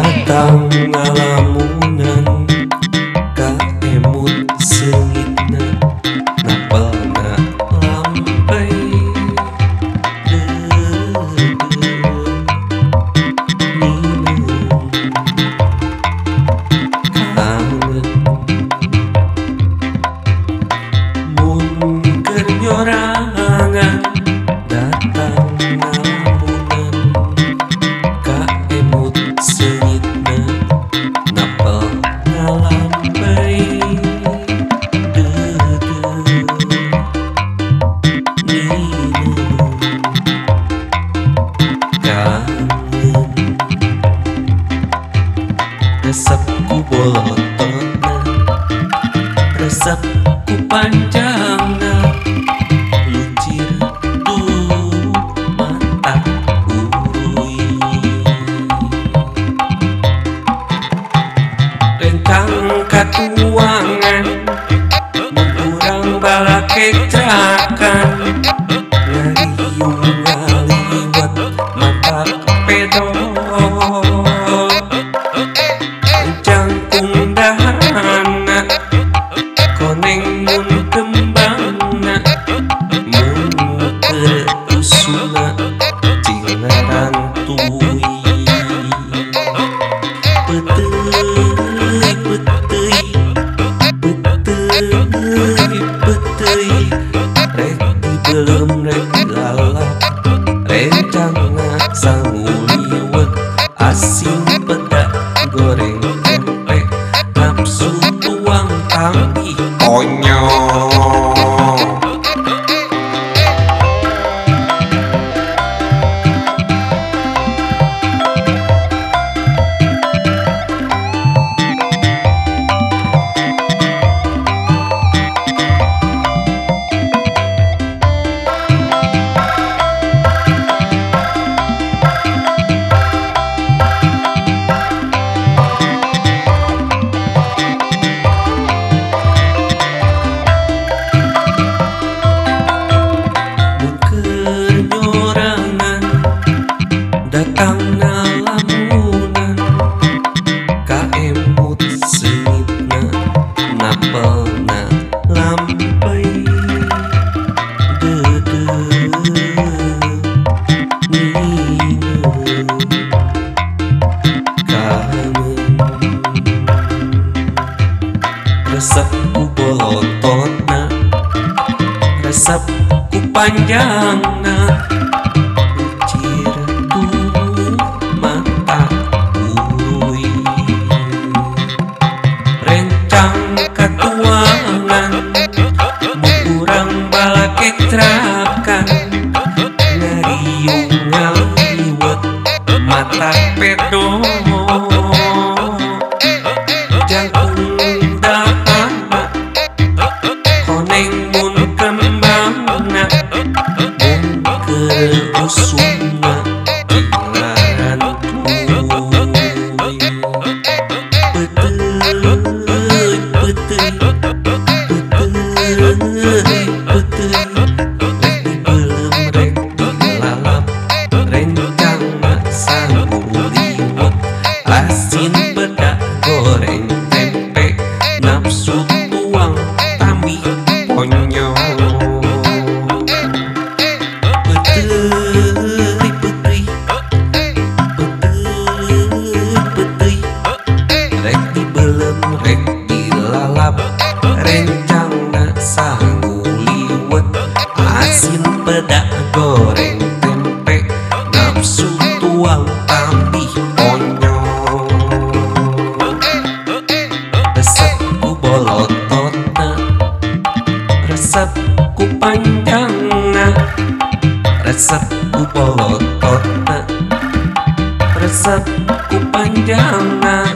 datang ngalamunan ka emut seungitna napalna lampai mun kenyorangan datang ngalamunan ka emut seungitna napal ngalampai resep ku bolotona, resep ku panjangna, lucir tuh mata urui. Rencang katuangan, mengurang balake cerakan, ngariung ngaliwat mata pedo. Koneng mun kembangna mun keusuna cingaran tui peteuy peteuy peteuy peteuy rek dibelem rek dilalap rencangna sanguliwet asin pedak goreng tempe nafsu tuang tangki konyol. Datang ngalamunan ka emut seungitna napelna lampai resep ku bolotona, resep ku panjangna, lucir tuh mata urui. Rencang katuangan, mengurang balake cerakan, ngariung ngaliwet mata pedo. Jangkung dahana, koneng mun kembangna, mun keusuna cingaran tui peteuy peteuy peteuy peteuy rek dibelem rek dilalap rencangna sanguliwet asin pedak goreng tempe nafsu tuang tambi konyol. Peteuy peteuy peteuy peteuy rek dibelem rek dilalap rencangna sanguliwet asin pedak goreng tempe nafsu tuang tambi konyol. Resep ku bolotona, resep ku panjangna, resep ku bolotona, resep ku panjangna.